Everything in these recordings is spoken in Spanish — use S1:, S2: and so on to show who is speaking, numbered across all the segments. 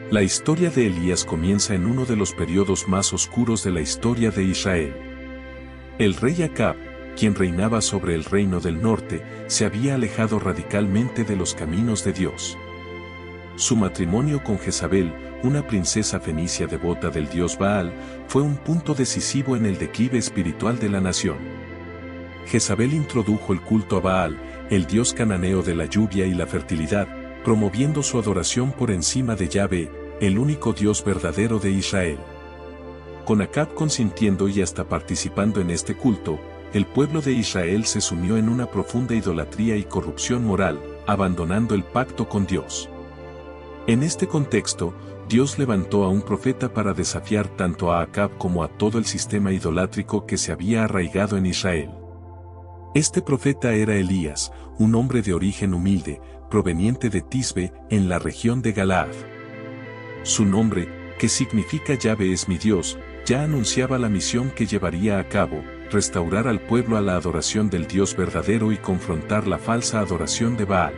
S1: La historia de Elías comienza en uno de los periodos más oscuros de la historia de Israel. El rey Acab, quien reinaba sobre el reino del norte, se había alejado radicalmente de los caminos de Dios. Su matrimonio con Jezabel, una princesa fenicia devota del dios Baal, fue un punto decisivo en el declive espiritual de la nación. Jezabel introdujo el culto a Baal, el dios cananeo de la lluvia y la fertilidad, promoviendo su adoración por encima de Yahvé, el único Dios verdadero de Israel. Con Acab consintiendo y hasta participando en este culto, el pueblo de Israel se sumió en una profunda idolatría y corrupción moral, abandonando el pacto con Dios. En este contexto, Dios levantó a un profeta para desafiar tanto a Acab como a todo el sistema idolátrico que se había arraigado en Israel. Este profeta era Elías, un hombre de origen humilde, proveniente de Tisbe, en la región de Galaad. Su nombre, que significa Yahvé es mi Dios, ya anunciaba la misión que llevaría a cabo, restaurar al pueblo a la adoración del Dios verdadero y confrontar la falsa adoración de Baal.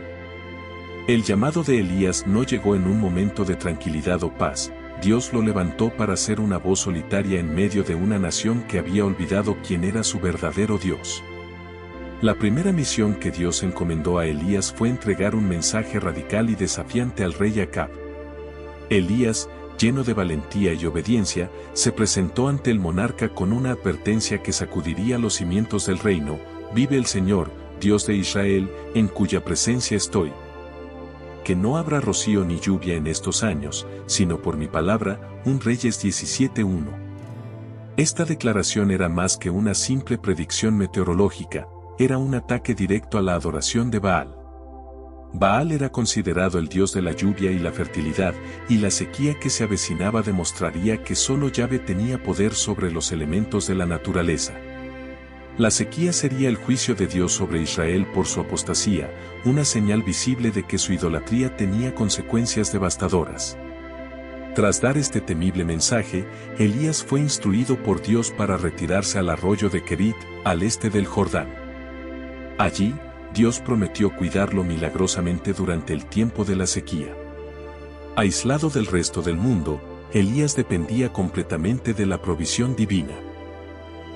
S1: El llamado de Elías no llegó en un momento de tranquilidad o paz. Dios lo levantó para ser una voz solitaria en medio de una nación que había olvidado quién era su verdadero Dios. La primera misión que Dios encomendó a Elías fue entregar un mensaje radical y desafiante al rey Acab. Elías, lleno de valentía y obediencia, se presentó ante el monarca con una advertencia que sacudiría los cimientos del reino: vive el Señor, Dios de Israel, en cuya presencia estoy. Que no habrá rocío ni lluvia en estos años, sino por mi palabra. 1 Reyes 17:1. Esta declaración era más que una simple predicción meteorológica, era un ataque directo a la adoración de Baal. Baal era considerado el dios de la lluvia y la fertilidad, y la sequía que se avecinaba demostraría que solo Yahvé tenía poder sobre los elementos de la naturaleza. La sequía sería el juicio de Dios sobre Israel por su apostasía, una señal visible de que su idolatría tenía consecuencias devastadoras. Tras dar este temible mensaje, Elías fue instruido por Dios para retirarse al arroyo de Kerit, al este del Jordán. Allí, Dios prometió cuidarlo milagrosamente durante el tiempo de la sequía. Aislado del resto del mundo, Elías dependía completamente de la provisión divina.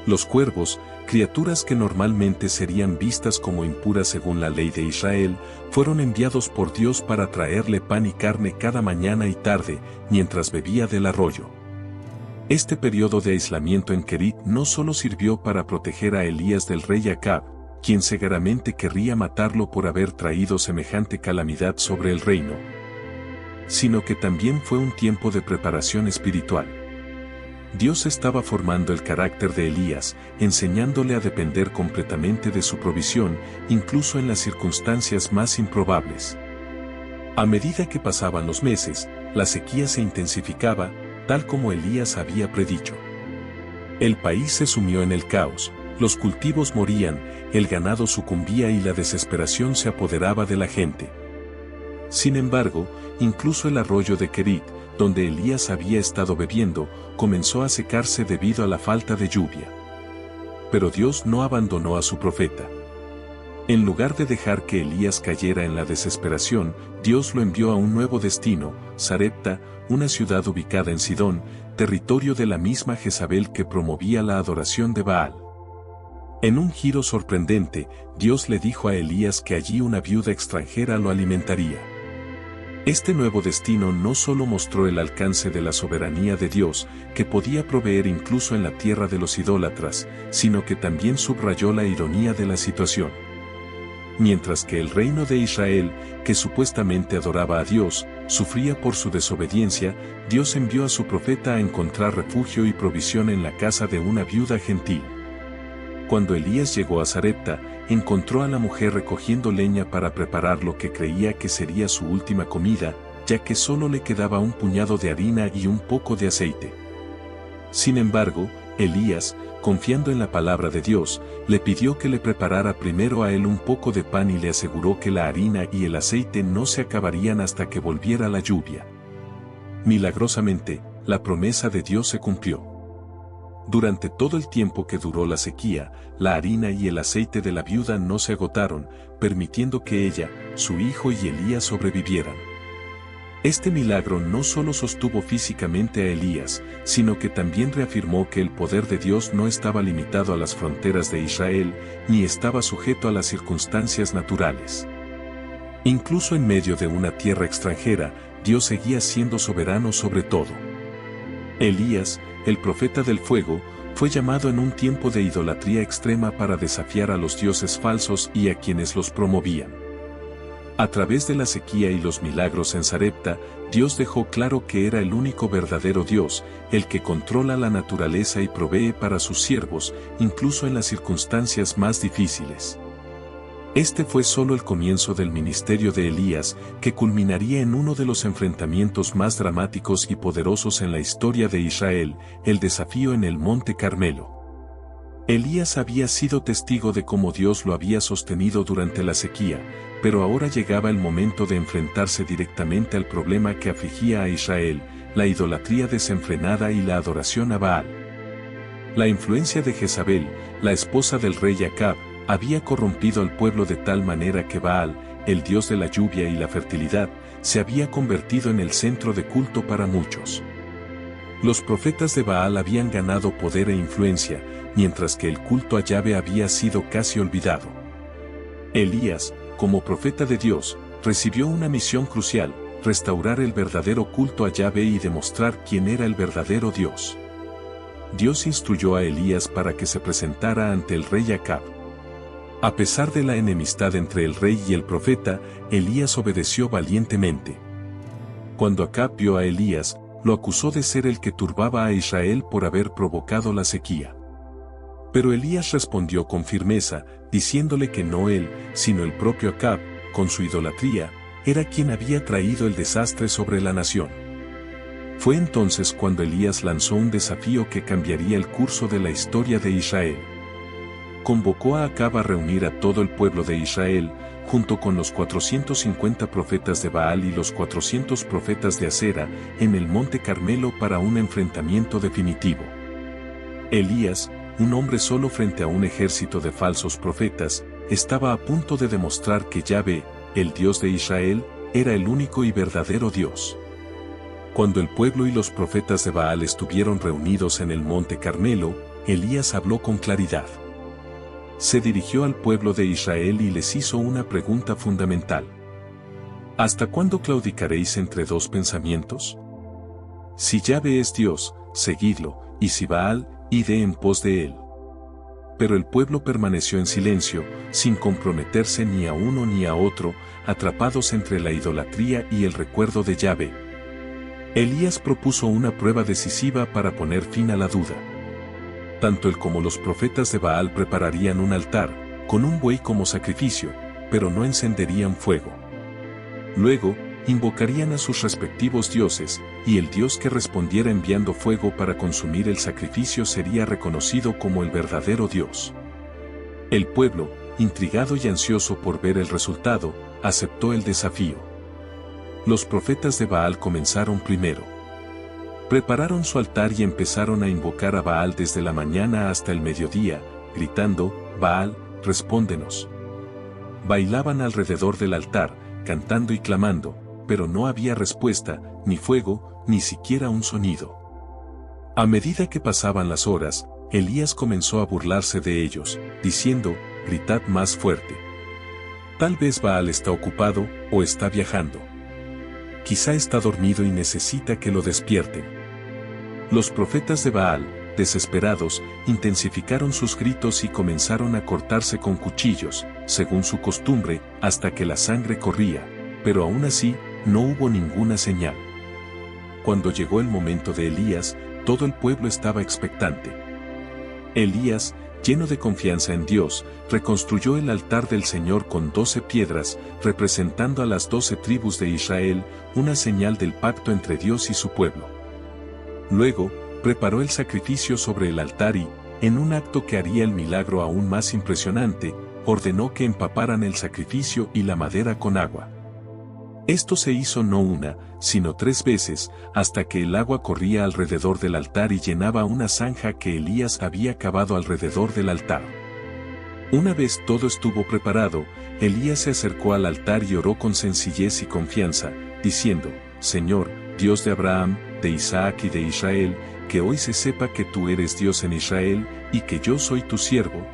S1: Los cuervos, criaturas que normalmente serían vistas como impuras según la ley de Israel, fueron enviados por Dios para traerle pan y carne cada mañana y tarde, mientras bebía del arroyo. Este periodo de aislamiento en Kerit no solo sirvió para proteger a Elías del rey Acab, quien cegaramente querría matarlo por haber traído semejante calamidad sobre el reino, sino que también fue un tiempo de preparación espiritual. Dios estaba formando el carácter de Elías, enseñándole a depender completamente de su provisión, incluso en las circunstancias más improbables. A medida que pasaban los meses, la sequía se intensificaba, tal como Elías había predicho. El país se sumió en el caos, los cultivos morían, el ganado sucumbía y la desesperación se apoderaba de la gente. Sin embargo, incluso el arroyo de Kerit, donde Elías había estado bebiendo, comenzó a secarse debido a la falta de lluvia. Pero Dios no abandonó a su profeta. En lugar de dejar que Elías cayera en la desesperación, Dios lo envió a un nuevo destino, Sarepta, una ciudad ubicada en Sidón, territorio de la misma Jezabel que promovía la adoración de Baal. En un giro sorprendente, Dios le dijo a Elías que allí una viuda extranjera lo alimentaría. Este nuevo destino no solo mostró el alcance de la soberanía de Dios, que podía proveer incluso en la tierra de los idólatras, sino que también subrayó la ironía de la situación. Mientras que el reino de Israel, que supuestamente adoraba a Dios, sufría por su desobediencia, Dios envió a su profeta a encontrar refugio y provisión en la casa de una viuda gentil. Cuando Elías llegó a Sarepta, encontró a la mujer recogiendo leña para preparar lo que creía que sería su última comida, ya que solo le quedaba un puñado de harina y un poco de aceite. Sin embargo, Elías, confiando en la palabra de Dios, le pidió que le preparara primero a él un poco de pan y le aseguró que la harina y el aceite no se acabarían hasta que volviera la lluvia. Milagrosamente, la promesa de Dios se cumplió. Durante todo el tiempo que duró la sequía, la harina y el aceite de la viuda no se agotaron, permitiendo que ella, su hijo y Elías sobrevivieran. Este milagro no solo sostuvo físicamente a Elías, sino que también reafirmó que el poder de Dios no estaba limitado a las fronteras de Israel, ni estaba sujeto a las circunstancias naturales. Incluso en medio de una tierra extranjera, Dios seguía siendo soberano sobre todo. Elías, el profeta del fuego, fue llamado en un tiempo de idolatría extrema para desafiar a los dioses falsos y a quienes los promovían. A través de la sequía y los milagros en Sarepta, Dios dejó claro que era el único verdadero Dios, el que controla la naturaleza y provee para sus siervos, incluso en las circunstancias más difíciles. Este fue solo el comienzo del ministerio de Elías, que culminaría en uno de los enfrentamientos más dramáticos y poderosos en la historia de Israel, el desafío en el Monte Carmelo. Elías había sido testigo de cómo Dios lo había sostenido durante la sequía, pero ahora llegaba el momento de enfrentarse directamente al problema que afligía a Israel, la idolatría desenfrenada y la adoración a Baal. La influencia de Jezabel, la esposa del rey Acab, había corrompido al pueblo de tal manera que Baal, el dios de la lluvia y la fertilidad, se había convertido en el centro de culto para muchos. Los profetas de Baal habían ganado poder e influencia, mientras que el culto a Yahvé había sido casi olvidado. Elías, como profeta de Dios, recibió una misión crucial: restaurar el verdadero culto a Yahvé y demostrar quién era el verdadero Dios. Dios instruyó a Elías para que se presentara ante el rey Acab. A pesar de la enemistad entre el rey y el profeta, Elías obedeció valientemente. Cuando Acab vio a Elías, lo acusó de ser el que turbaba a Israel por haber provocado la sequía. Pero Elías respondió con firmeza, diciéndole que no él, sino el propio Acab, con su idolatría, era quien había traído el desastre sobre la nación. Fue entonces cuando Elías lanzó un desafío que cambiaría el curso de la historia de Israel. Convocó a Acab a reunir a todo el pueblo de Israel, junto con los 450 profetas de Baal y los 400 profetas de Acera, en el Monte Carmelo para un enfrentamiento definitivo. Elías, un hombre solo frente a un ejército de falsos profetas, estaba a punto de demostrar que Yahvé, el Dios de Israel, era el único y verdadero Dios. Cuando el pueblo y los profetas de Baal estuvieron reunidos en el Monte Carmelo, Elías habló con claridad. Se dirigió al pueblo de Israel y les hizo una pregunta fundamental. ¿Hasta cuándo claudicaréis entre dos pensamientos? Si Yahvé es Dios, seguidlo, y si Baal, id en pos de él. Pero el pueblo permaneció en silencio, sin comprometerse ni a uno ni a otro, atrapados entre la idolatría y el recuerdo de Yahvé. Elías propuso una prueba decisiva para poner fin a la duda. Tanto él como los profetas de Baal prepararían un altar, con un buey como sacrificio, pero no encenderían fuego. Luego, invocarían a sus respectivos dioses, y el dios que respondiera enviando fuego para consumir el sacrificio sería reconocido como el verdadero Dios. El pueblo, intrigado y ansioso por ver el resultado, aceptó el desafío. Los profetas de Baal comenzaron primero. Prepararon su altar y empezaron a invocar a Baal desde la mañana hasta el mediodía, gritando, «Baal, respóndenos». Bailaban alrededor del altar, cantando y clamando, pero no había respuesta, ni fuego, ni siquiera un sonido. A medida que pasaban las horas, Elías comenzó a burlarse de ellos, diciendo, «Gritad más fuerte». Tal vez Baal está ocupado, o está viajando. Quizá está dormido y necesita que lo despierten. Los profetas de Baal, desesperados, intensificaron sus gritos y comenzaron a cortarse con cuchillos, según su costumbre, hasta que la sangre corría, pero aún así, no hubo ninguna señal. Cuando llegó el momento de Elías, todo el pueblo estaba expectante. Elías, lleno de confianza en Dios, reconstruyó el altar del Señor con 12 piedras, representando a las 12 tribus de Israel, una señal del pacto entre Dios y su pueblo. Luego, preparó el sacrificio sobre el altar y, en un acto que haría el milagro aún más impresionante, ordenó que empaparan el sacrificio y la madera con agua. Esto se hizo no una, sino 3 veces, hasta que el agua corría alrededor del altar y llenaba una zanja que Elías había cavado alrededor del altar. Una vez todo estuvo preparado, Elías se acercó al altar y oró con sencillez y confianza, diciendo, Señor, Dios de Abraham, de Isaac y de Israel, que hoy se sepa que tú eres Dios en Israel, y que yo soy tu siervo,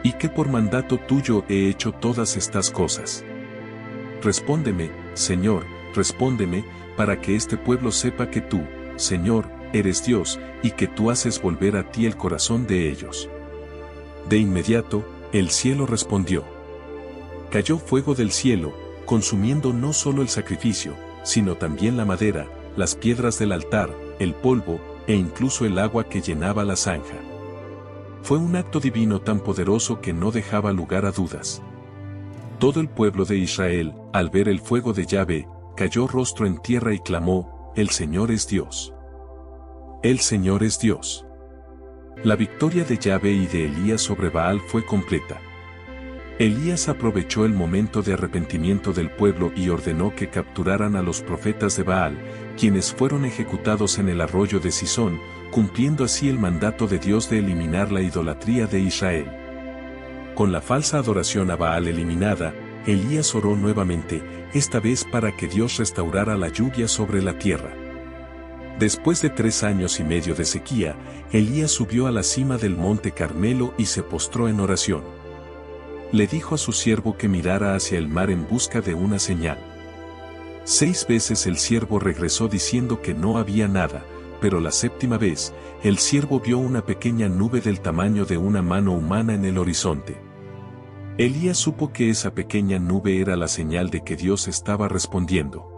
S1: y que por mandato tuyo he hecho todas estas cosas. Respóndeme, Señor, respóndeme, para que este pueblo sepa que tú, Señor, eres Dios, y que tú haces volver a ti el corazón de ellos. De inmediato, el cielo respondió. Cayó fuego del cielo, consumiendo no solo el sacrificio, sino también la madera, las piedras del altar, el polvo, e incluso el agua que llenaba la zanja. Fue un acto divino tan poderoso que no dejaba lugar a dudas. Todo el pueblo de Israel, al ver el fuego de Yahvé, cayó rostro en tierra y clamó, «El Señor es Dios». El Señor es Dios. La victoria de Yahvé y de Elías sobre Baal fue completa. Elías aprovechó el momento de arrepentimiento del pueblo y ordenó que capturaran a los profetas de Baal, quienes fueron ejecutados en el arroyo de Cisón, cumpliendo así el mandato de Dios de eliminar la idolatría de Israel. Con la falsa adoración a Baal eliminada, Elías oró nuevamente, esta vez para que Dios restaurara la lluvia sobre la tierra. Después de 3 años y medio de sequía, Elías subió a la cima del monte Carmelo y se postró en oración. Le dijo a su siervo que mirara hacia el mar en busca de una señal. 6 veces el siervo regresó diciendo que no había nada, pero la 7ª vez, el siervo vio una pequeña nube del tamaño de una mano humana en el horizonte. Elías supo que esa pequeña nube era la señal de que Dios estaba respondiendo.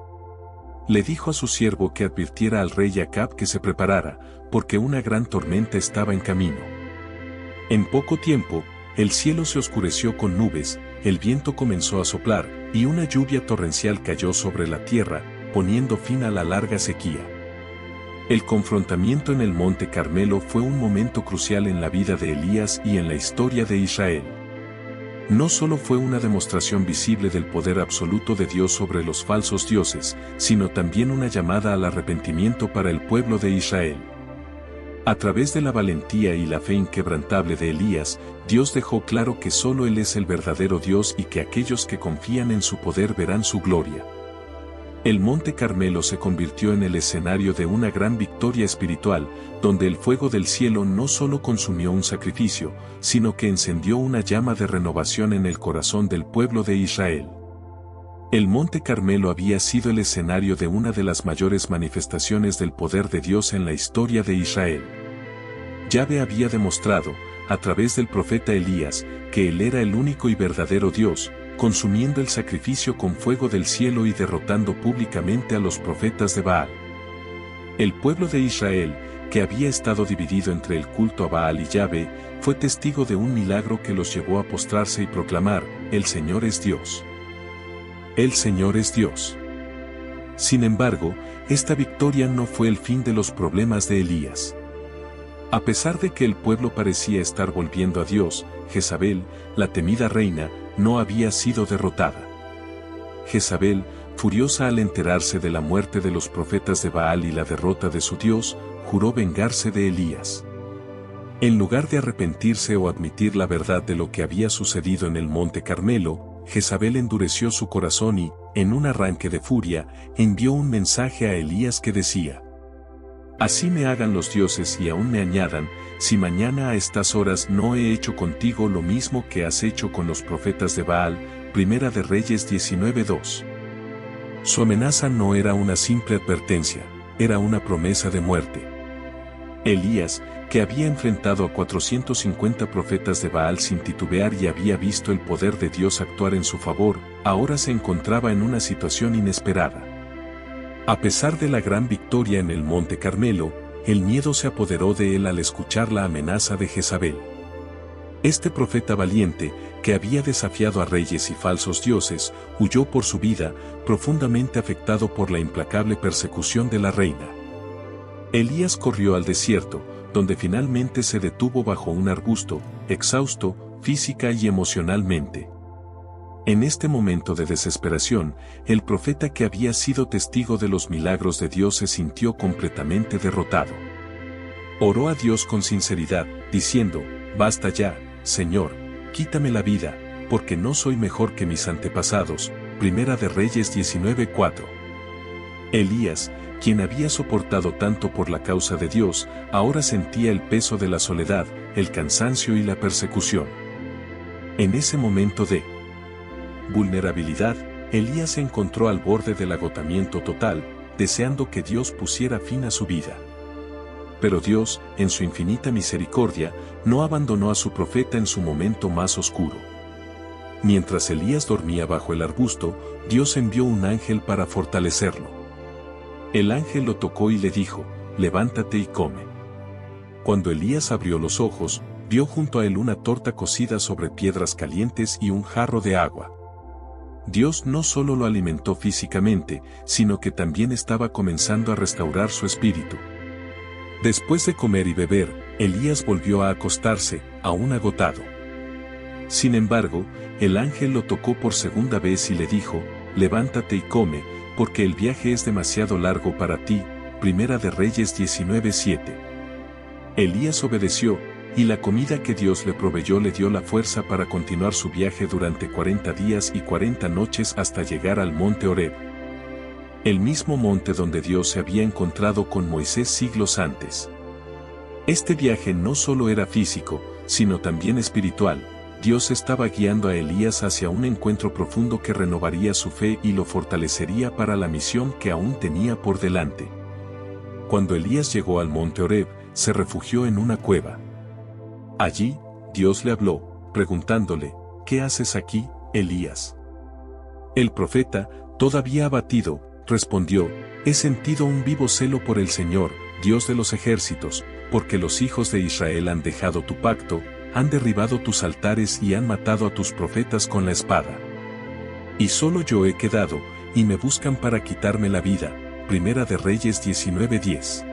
S1: Le dijo a su siervo que advirtiera al rey Acab que se preparara, porque una gran tormenta estaba en camino. En poco tiempo, el cielo se oscureció con nubes, el viento comenzó a soplar, y una lluvia torrencial cayó sobre la tierra, poniendo fin a la larga sequía. El confrontamiento en el monte Carmelo fue un momento crucial en la vida de Elías y en la historia de Israel. No solo fue una demostración visible del poder absoluto de Dios sobre los falsos dioses, sino también una llamada al arrepentimiento para el pueblo de Israel. A través de la valentía y la fe inquebrantable de Elías, Dios dejó claro que solo Él es el verdadero Dios y que aquellos que confían en su poder verán su gloria. El monte Carmelo se convirtió en el escenario de una gran victoria espiritual, donde el fuego del cielo no solo consumió un sacrificio, sino que encendió una llama de renovación en el corazón del pueblo de Israel. El monte Carmelo había sido el escenario de una de las mayores manifestaciones del poder de Dios en la historia de Israel. Yahvé había demostrado, a través del profeta Elías, que Él era el único y verdadero Dios, consumiendo el sacrificio con fuego del cielo y derrotando públicamente a los profetas de Baal. El pueblo de Israel, que había estado dividido entre el culto a Baal y Yahvé, fue testigo de un milagro que los llevó a postrarse y proclamar, «El Señor es Dios». El Señor es Dios. Sin embargo, esta victoria no fue el fin de los problemas de Elías. A pesar de que el pueblo parecía estar volviendo a Dios, Jezabel, la temida reina, no había sido derrotada. Jezabel, furiosa al enterarse de la muerte de los profetas de Baal y la derrota de su Dios, juró vengarse de Elías. En lugar de arrepentirse o admitir la verdad de lo que había sucedido en el monte Carmelo, Jezabel endureció su corazón y, en un arranque de furia, envió un mensaje a Elías que decía: «Así me hagan los dioses y aún me añadan, si mañana a estas horas no he hecho contigo lo mismo que has hecho con los profetas de Baal». Primera de Reyes 19:2. Su amenaza no era una simple advertencia, era una promesa de muerte. Elías, que había enfrentado a 450 profetas de Baal sin titubear y había visto el poder de Dios actuar en su favor, ahora se encontraba en una situación inesperada. A pesar de la gran victoria en el monte Carmelo, el miedo se apoderó de él al escuchar la amenaza de Jezabel. Este profeta valiente, que había desafiado a reyes y falsos dioses, huyó por su vida, profundamente afectado por la implacable persecución de la reina. Elías corrió al desierto, donde finalmente se detuvo bajo un arbusto, exhausto, física y emocionalmente. En este momento de desesperación, el profeta que había sido testigo de los milagros de Dios se sintió completamente derrotado. Oró a Dios con sinceridad, diciendo: «Basta ya, Señor, quítame la vida, porque no soy mejor que mis antepasados». Primera de Reyes 19:4. Elías, quien había soportado tanto por la causa de Dios, ahora sentía el peso de la soledad, el cansancio y la persecución. En ese momento de vulnerabilidad, Elías se encontró al borde del agotamiento total, deseando que Dios pusiera fin a su vida. Pero Dios, en su infinita misericordia, no abandonó a su profeta en su momento más oscuro. Mientras Elías dormía bajo el arbusto, Dios envió un ángel para fortalecerlo. El ángel lo tocó y le dijo: «Levántate y come». Cuando Elías abrió los ojos, vio junto a él una torta cocida sobre piedras calientes y un jarro de agua. Dios no solo lo alimentó físicamente, sino que también estaba comenzando a restaurar su espíritu. Después de comer y beber, Elías volvió a acostarse, aún agotado. Sin embargo, el ángel lo tocó por segunda vez y le dijo: «Levántate y come, porque el viaje es demasiado largo para ti». Primera de Reyes 19:7. Elías obedeció, y la comida que Dios le proveyó le dio la fuerza para continuar su viaje durante 40 días y 40 noches hasta llegar al monte Horeb. El mismo monte donde Dios se había encontrado con Moisés siglos antes. Este viaje no solo era físico, sino también espiritual. Dios estaba guiando a Elías hacia un encuentro profundo que renovaría su fe y lo fortalecería para la misión que aún tenía por delante. Cuando Elías llegó al monte Horeb, se refugió en una cueva. Allí, Dios le habló, preguntándole: «¿Qué haces aquí, Elías?». El profeta, todavía abatido, respondió: «He sentido un vivo celo por el Señor, Dios de los ejércitos, porque los hijos de Israel han dejado tu pacto, han derribado tus altares y han matado a tus profetas con la espada. Y solo yo he quedado, y me buscan para quitarme la vida». Primera de Reyes 19:10.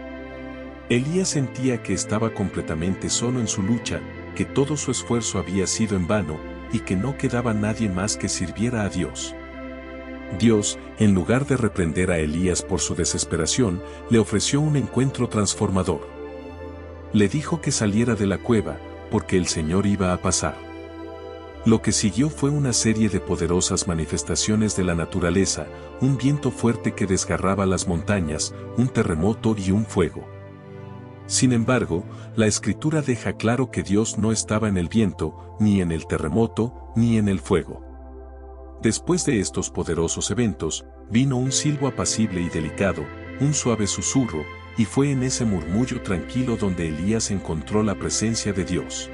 S1: Elías sentía que estaba completamente solo en su lucha, que todo su esfuerzo había sido en vano, y que no quedaba nadie más que sirviera a Dios. Dios, en lugar de reprender a Elías por su desesperación, le ofreció un encuentro transformador. Le dijo que saliera de la cueva, porque el Señor iba a pasar. Lo que siguió fue una serie de poderosas manifestaciones de la naturaleza, un viento fuerte que desgarraba las montañas, un terremoto y un fuego. Sin embargo, la Escritura deja claro que Dios no estaba en el viento, ni en el terremoto, ni en el fuego. Después de estos poderosos eventos, vino un silbo apacible y delicado, un suave susurro, y fue en ese murmullo tranquilo donde Elías encontró la presencia de Dios.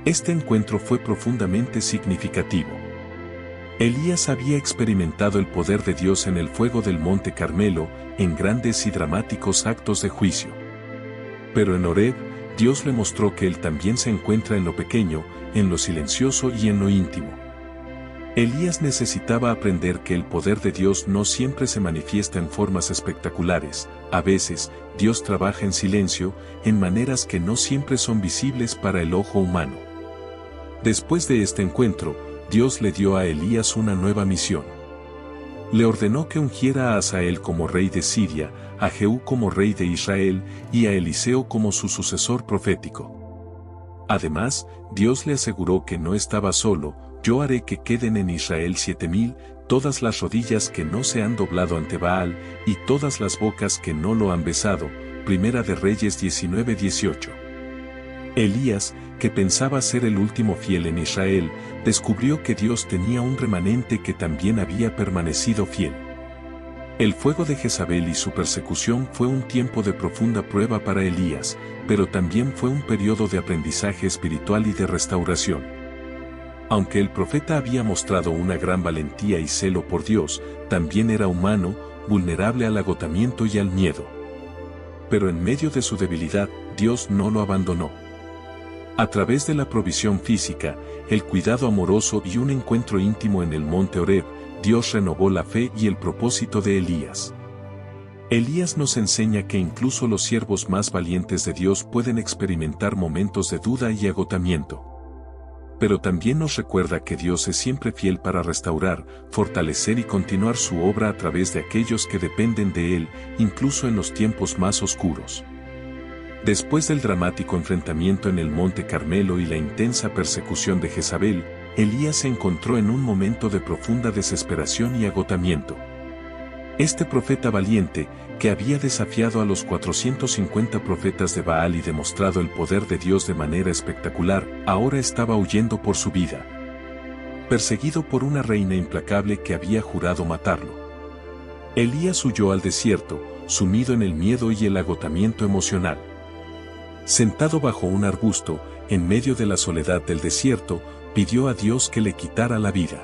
S1: Este encuentro fue profundamente significativo. Elías había experimentado el poder de Dios en el fuego del monte Carmelo, en grandes y dramáticos actos de juicio. Pero en Horeb, Dios le mostró que Él también se encuentra en lo pequeño, en lo silencioso y en lo íntimo. Elías necesitaba aprender que el poder de Dios no siempre se manifiesta en formas espectaculares. A veces, Dios trabaja en silencio, en maneras que no siempre son visibles para el ojo humano. Después de este encuentro, Dios le dio a Elías una nueva misión. Le ordenó que ungiera a Hazael como rey de Siria, a Jehú como rey de Israel, y a Eliseo como su sucesor profético. Además, Dios le aseguró que no estaba solo: «Yo haré que queden en Israel 7,000, todas las rodillas que no se han doblado ante Baal, y todas las bocas que no lo han besado». Primera de Reyes 19:18. Elías, que pensaba ser el último fiel en Israel, descubrió que Dios tenía un remanente que también había permanecido fiel. El fuego de Jezabel y su persecución fue un tiempo de profunda prueba para Elías, pero también fue un periodo de aprendizaje espiritual y de restauración. Aunque el profeta había mostrado una gran valentía y celo por Dios, también era humano, vulnerable al agotamiento y al miedo. Pero en medio de su debilidad, Dios no lo abandonó. A través de la provisión física, el cuidado amoroso y un encuentro íntimo en el monte Horeb, Dios renovó la fe y el propósito de Elías. Elías nos enseña que incluso los siervos más valientes de Dios pueden experimentar momentos de duda y agotamiento. Pero también nos recuerda que Dios es siempre fiel para restaurar, fortalecer y continuar su obra a través de aquellos que dependen de Él, incluso en los tiempos más oscuros. Después del dramático enfrentamiento en el monte Carmelo y la intensa persecución de Jezabel, Elías se encontró en un momento de profunda desesperación y agotamiento. Este profeta valiente, que había desafiado a los 450 profetas de Baal y demostrado el poder de Dios de manera espectacular, ahora estaba huyendo por su vida, perseguido por una reina implacable que había jurado matarlo. Elías huyó al desierto, sumido en el miedo y el agotamiento emocional. Sentado bajo un arbusto, en medio de la soledad del desierto, pidió a Dios que le quitara la vida.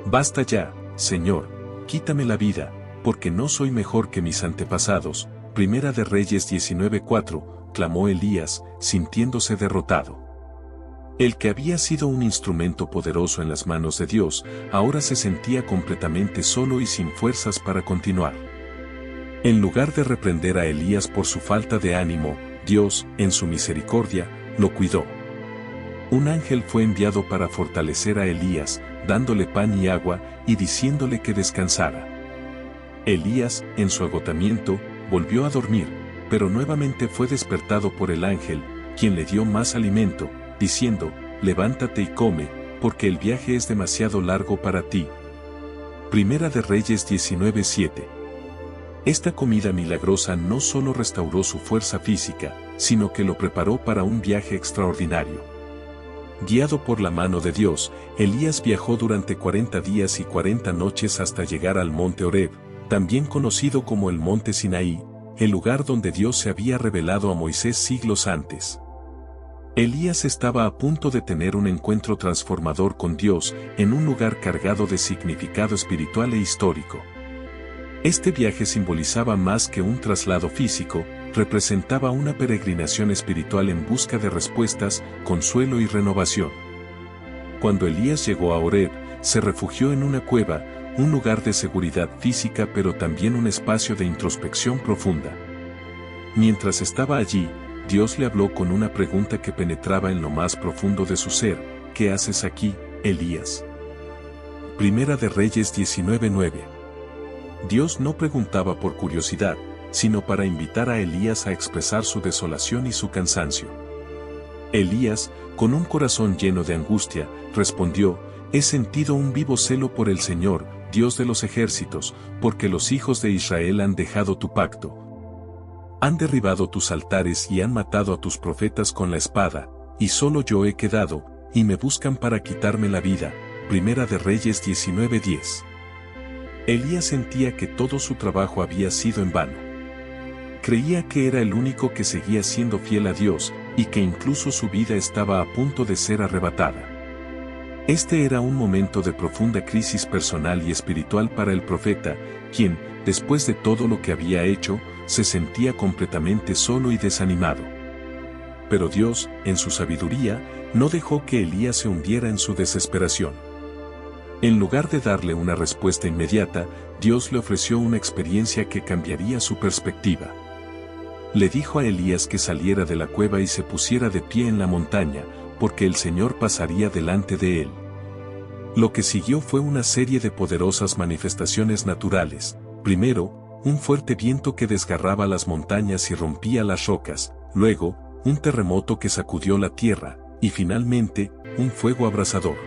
S1: «Basta ya, Señor, quítame la vida, porque no soy mejor que mis antepasados». Primera de Reyes 19:4, clamó Elías, sintiéndose derrotado. El que había sido un instrumento poderoso en las manos de Dios, ahora se sentía completamente solo y sin fuerzas para continuar. En lugar de reprender a Elías por su falta de ánimo, Dios, en su misericordia, lo cuidó. Un ángel fue enviado para fortalecer a Elías, dándole pan y agua, y diciéndole que descansara. Elías, en su agotamiento, volvió a dormir, pero nuevamente fue despertado por el ángel, quien le dio más alimento, diciendo: «Levántate y come, porque el viaje es demasiado largo para ti». Primera de Reyes 19:7. Esta comida milagrosa no solo restauró su fuerza física, sino que lo preparó para un viaje extraordinario. Guiado por la mano de Dios, Elías viajó durante 40 días y 40 noches hasta llegar al monte Horeb, también conocido como el monte Sinaí, el lugar donde Dios se había revelado a Moisés siglos antes. Elías estaba a punto de tener un encuentro transformador con Dios en un lugar cargado de significado espiritual e histórico. Este viaje simbolizaba más que un traslado físico, representaba una peregrinación espiritual en busca de respuestas, consuelo y renovación. Cuando Elías llegó a Horeb, se refugió en una cueva, un lugar de seguridad física pero también un espacio de introspección profunda. Mientras estaba allí, Dios le habló con una pregunta que penetraba en lo más profundo de su ser: «¿Qué haces aquí, Elías?». Primera de Reyes 19:9. Dios no preguntaba por curiosidad, sino para invitar a Elías a expresar su desolación y su cansancio. Elías, con un corazón lleno de angustia, respondió: «He sentido un vivo celo por el Señor, Dios de los ejércitos, porque los hijos de Israel han dejado tu pacto. Han derribado tus altares y han matado a tus profetas con la espada, y solo yo he quedado, y me buscan para quitarme la vida». Primera de Reyes 19:10. Elías sentía que todo su trabajo había sido en vano. Creía que era el único que seguía siendo fiel a Dios, y que incluso su vida estaba a punto de ser arrebatada. Este era un momento de profunda crisis personal y espiritual para el profeta, quien, después de todo lo que había hecho, se sentía completamente solo y desanimado. Pero Dios, en su sabiduría, no dejó que Elías se hundiera en su desesperación. En lugar de darle una respuesta inmediata, Dios le ofreció una experiencia que cambiaría su perspectiva. Le dijo a Elías que saliera de la cueva y se pusiera de pie en la montaña, porque el Señor pasaría delante de él. Lo que siguió fue una serie de poderosas manifestaciones naturales. Primero, un fuerte viento que desgarraba las montañas y rompía las rocas, luego, un terremoto que sacudió la tierra, y finalmente, un fuego abrasador.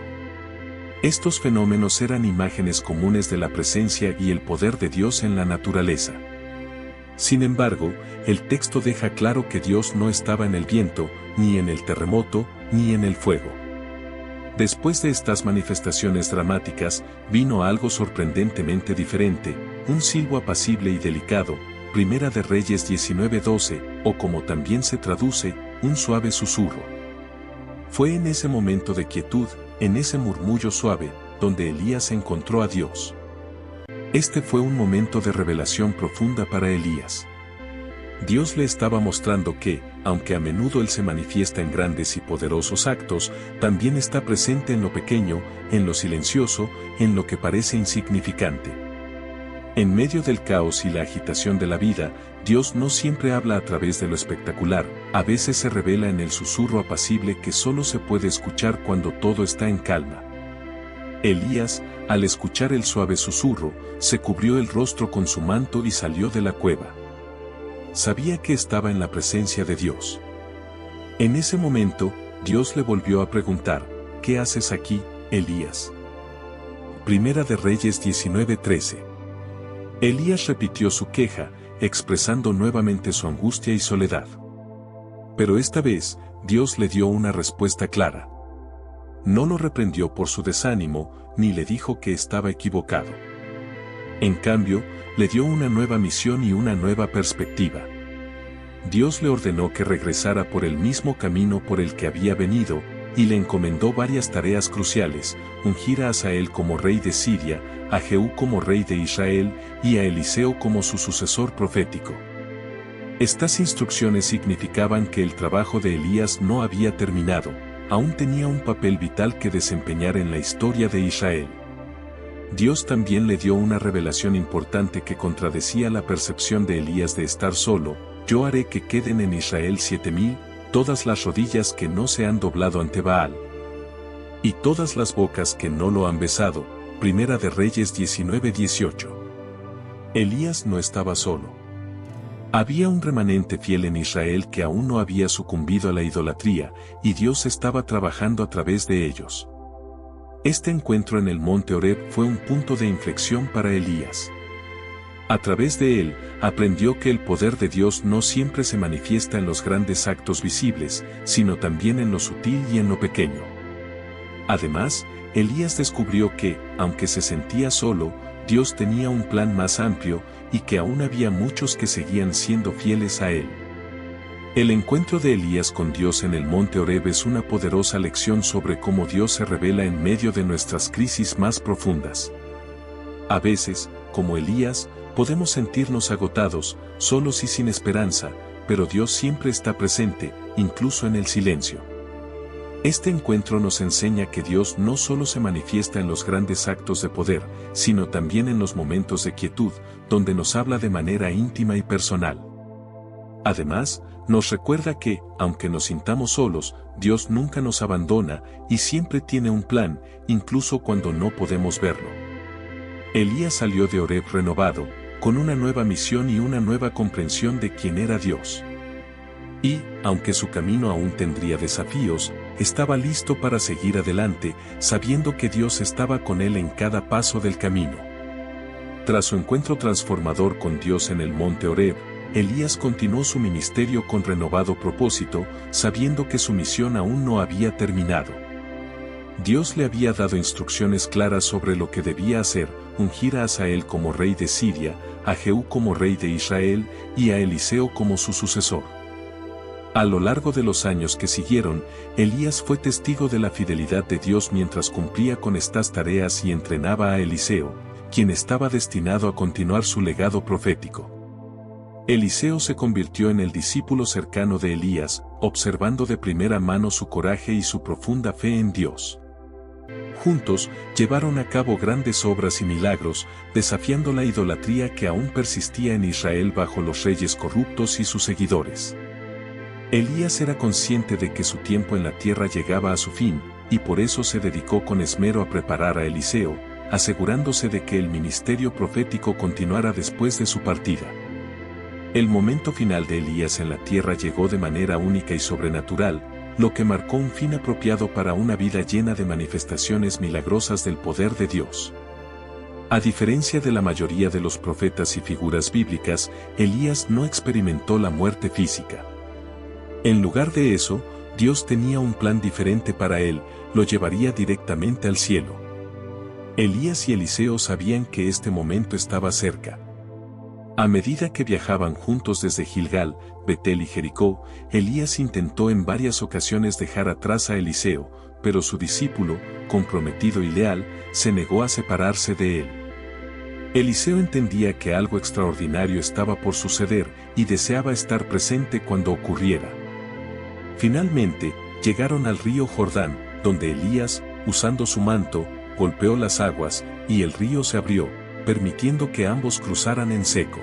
S1: Estos fenómenos eran imágenes comunes de la presencia y el poder de Dios en la naturaleza. Sin embargo, el texto deja claro que Dios no estaba en el viento, ni en el terremoto, ni en el fuego. Después de estas manifestaciones dramáticas, vino algo sorprendentemente diferente, un silbo apacible y delicado, Primera de Reyes 19:12, o como también se traduce, un suave susurro. Fue en ese momento de quietud, en ese murmullo suave, donde Elías encontró a Dios. Este fue un momento de revelación profunda para Elías. Dios le estaba mostrando que, aunque a menudo Él se manifiesta en grandes y poderosos actos, también está presente en lo pequeño, en lo silencioso, en lo que parece insignificante. En medio del caos y la agitación de la vida, Dios no siempre habla a través de lo espectacular, a veces se revela en el susurro apacible que solo se puede escuchar cuando todo está en calma. Elías, al escuchar el suave susurro, se cubrió el rostro con su manto y salió de la cueva. Sabía que estaba en la presencia de Dios. En ese momento, Dios le volvió a preguntar: «¿Qué haces aquí, Elías?». Primera de Reyes 19:13. Elías repitió su queja, expresando nuevamente su angustia y soledad. Pero esta vez, Dios le dio una respuesta clara. No lo reprendió por su desánimo, ni le dijo que estaba equivocado. En cambio, le dio una nueva misión y una nueva perspectiva. Dios le ordenó que regresara por el mismo camino por el que había venido, y le encomendó varias tareas cruciales: ungir a Hazael como rey de Siria, a Jehú como rey de Israel, y a Eliseo como su sucesor profético. Estas instrucciones significaban que el trabajo de Elías no había terminado, aún tenía un papel vital que desempeñar en la historia de Israel. Dios también le dio una revelación importante que contradecía la percepción de Elías de estar solo: yo haré que queden en Israel 7,000, todas las rodillas que no se han doblado ante Baal, y todas las bocas que no lo han besado. Primera de Reyes 19:18. Elías no estaba solo. Había un remanente fiel en Israel que aún no había sucumbido a la idolatría, y Dios estaba trabajando a través de ellos. Este encuentro en el monte Horeb fue un punto de inflexión para Elías. A través de él, aprendió que el poder de Dios no siempre se manifiesta en los grandes actos visibles, sino también en lo sutil y en lo pequeño. Además, Elías descubrió que, aunque se sentía solo, Dios tenía un plan más amplio, y que aún había muchos que seguían siendo fieles a él. El encuentro de Elías con Dios en el monte Horeb es una poderosa lección sobre cómo Dios se revela en medio de nuestras crisis más profundas. A veces, como Elías, podemos sentirnos agotados, solos y sin esperanza, pero Dios siempre está presente, incluso en el silencio. Este encuentro nos enseña que Dios no solo se manifiesta en los grandes actos de poder, sino también en los momentos de quietud, donde nos habla de manera íntima y personal. Además, nos recuerda que, aunque nos sintamos solos, Dios nunca nos abandona y siempre tiene un plan, incluso cuando no podemos verlo. Elías salió de Horeb renovado, con una nueva misión y una nueva comprensión de quién era Dios. Y, aunque su camino aún tendría desafíos, estaba listo para seguir adelante, sabiendo que Dios estaba con él en cada paso del camino. Tras su encuentro transformador con Dios en el monte Horeb, Elías continuó su ministerio con renovado propósito, sabiendo que su misión aún no había terminado. Dios le había dado instrucciones claras sobre lo que debía hacer: ungir a Hazael como rey de Siria, a Jehú como rey de Israel, y a Eliseo como su sucesor. A lo largo de los años que siguieron, Elías fue testigo de la fidelidad de Dios mientras cumplía con estas tareas y entrenaba a Eliseo, quien estaba destinado a continuar su legado profético. Eliseo se convirtió en el discípulo cercano de Elías, observando de primera mano su coraje y su profunda fe en Dios. Juntos, llevaron a cabo grandes obras y milagros, desafiando la idolatría que aún persistía en Israel bajo los reyes corruptos y sus seguidores. Elías era consciente de que su tiempo en la tierra llegaba a su fin, y por eso se dedicó con esmero a preparar a Eliseo, asegurándose de que el ministerio profético continuara después de su partida. El momento final de Elías en la tierra llegó de manera única y sobrenatural, lo que marcó un fin apropiado para una vida llena de manifestaciones milagrosas del poder de Dios. A diferencia de la mayoría de los profetas y figuras bíblicas, Elías no experimentó la muerte física. En lugar de eso, Dios tenía un plan diferente para él: lo llevaría directamente al cielo. Elías y Eliseo sabían que este momento estaba cerca. A medida que viajaban juntos desde Gilgal, Betel y Jericó, Elías intentó en varias ocasiones dejar atrás a Eliseo, pero su discípulo, comprometido y leal, se negó a separarse de él. Eliseo entendía que algo extraordinario estaba por suceder y deseaba estar presente cuando ocurriera. Finalmente, llegaron al río Jordán, donde Elías, usando su manto, golpeó las aguas, y el río se abrió, permitiendo que ambos cruzaran en seco.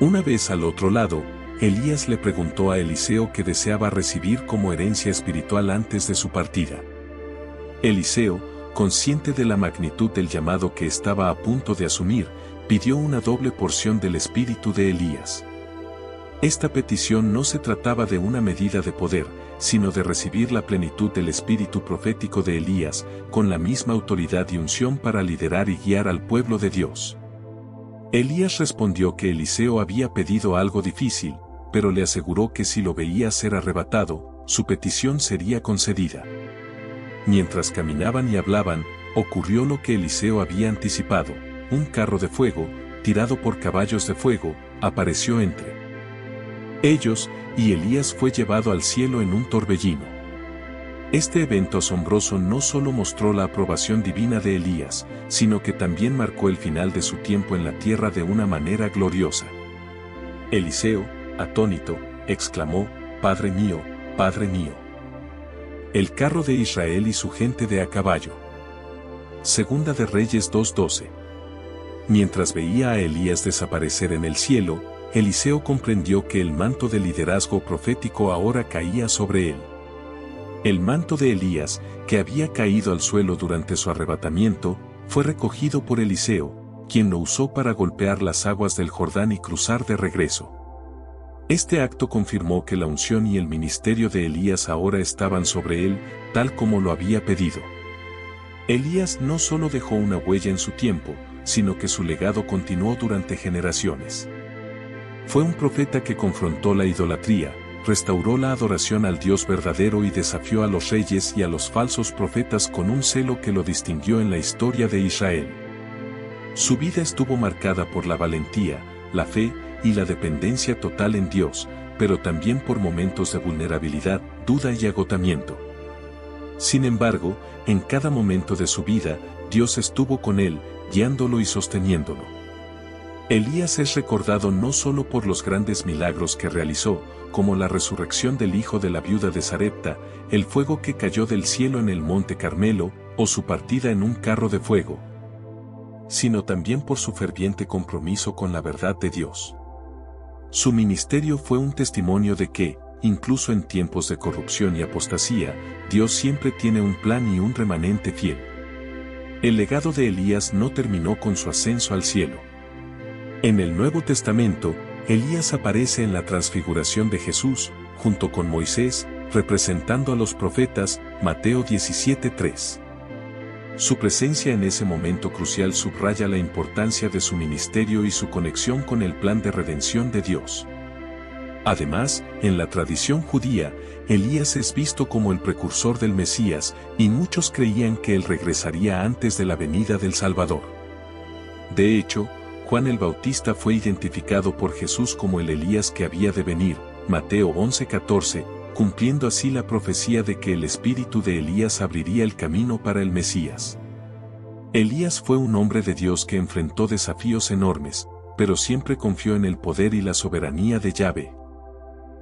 S1: Una vez al otro lado, Elías le preguntó a Eliseo qué deseaba recibir como herencia espiritual antes de su partida. Eliseo, consciente de la magnitud del llamado que estaba a punto de asumir, pidió una doble porción del espíritu de Elías. Esta petición no se trataba de una medida de poder, sino de recibir la plenitud del espíritu profético de Elías, con la misma autoridad y unción para liderar y guiar al pueblo de Dios. Elías respondió que Eliseo había pedido algo difícil, pero le aseguró que si lo veía ser arrebatado, su petición sería concedida. Mientras caminaban y hablaban, ocurrió lo que Eliseo había anticipado: un carro de fuego, tirado por caballos de fuego, apareció entre ellos, y Elías fue llevado al cielo en un torbellino. Este evento asombroso no solo mostró la aprobación divina de Elías, sino que también marcó el final de su tiempo en la tierra de una manera gloriosa. Eliseo, atónito, exclamó: Padre mío, Padre mío. El carro de Israel y su gente de a caballo. Segunda de Reyes 2:12. Mientras veía a Elías desaparecer en el cielo, Eliseo comprendió que el manto de liderazgo profético ahora caía sobre él. El manto de Elías, que había caído al suelo durante su arrebatamiento, fue recogido por Eliseo, quien lo usó para golpear las aguas del Jordán y cruzar de regreso. Este acto confirmó que la unción y el ministerio de Elías ahora estaban sobre él, tal como lo había pedido. Elías no solo dejó una huella en su tiempo, sino que su legado continuó durante generaciones. Fue un profeta que confrontó la idolatría, restauró la adoración al Dios verdadero y desafió a los reyes y a los falsos profetas con un celo que lo distinguió en la historia de Israel. Su vida estuvo marcada por la valentía, la fe y la dependencia total en Dios, pero también por momentos de vulnerabilidad, duda y agotamiento. Sin embargo, en cada momento de su vida, Dios estuvo con él, guiándolo y sosteniéndolo. Elías es recordado no solo por los grandes milagros que realizó, como la resurrección del hijo de la viuda de Sarepta, el fuego que cayó del cielo en el monte Carmelo, o su partida en un carro de fuego, sino también por su ferviente compromiso con la verdad de Dios. Su ministerio fue un testimonio de que, incluso en tiempos de corrupción y apostasía, Dios siempre tiene un plan y un remanente fiel. El legado de Elías no terminó con su ascenso al cielo. En el Nuevo Testamento, Elías aparece en la transfiguración de Jesús, junto con Moisés, representando a los profetas, Mateo 17:3. Su presencia en ese momento crucial subraya la importancia de su ministerio y su conexión con el plan de redención de Dios. Además, en la tradición judía, Elías es visto como el precursor del Mesías, y muchos creían que él regresaría antes de la venida del Salvador. De hecho, Juan el Bautista fue identificado por Jesús como el Elías que había de venir, Mateo 11:14, cumpliendo así la profecía de que el espíritu de Elías abriría el camino para el Mesías. Elías fue un hombre de Dios que enfrentó desafíos enormes, pero siempre confió en el poder y la soberanía de Yahvé.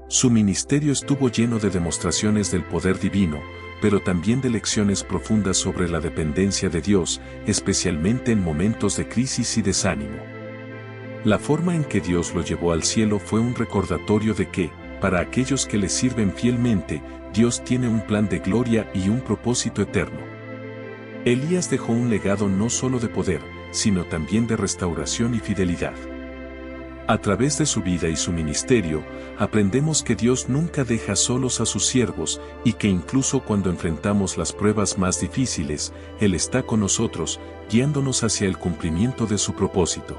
S1: Su ministerio estuvo lleno de demostraciones del poder divino, pero también de lecciones profundas sobre la dependencia de Dios, especialmente en momentos de crisis y desánimo. La forma en que Dios lo llevó al cielo fue un recordatorio de que, para aquellos que le sirven fielmente, Dios tiene un plan de gloria y un propósito eterno. Elías dejó un legado no solo de poder, sino también de restauración y fidelidad. A través de su vida y su ministerio, aprendemos que Dios nunca deja solos a sus siervos, y que incluso cuando enfrentamos las pruebas más difíciles, Él está con nosotros, guiándonos hacia el cumplimiento de su propósito.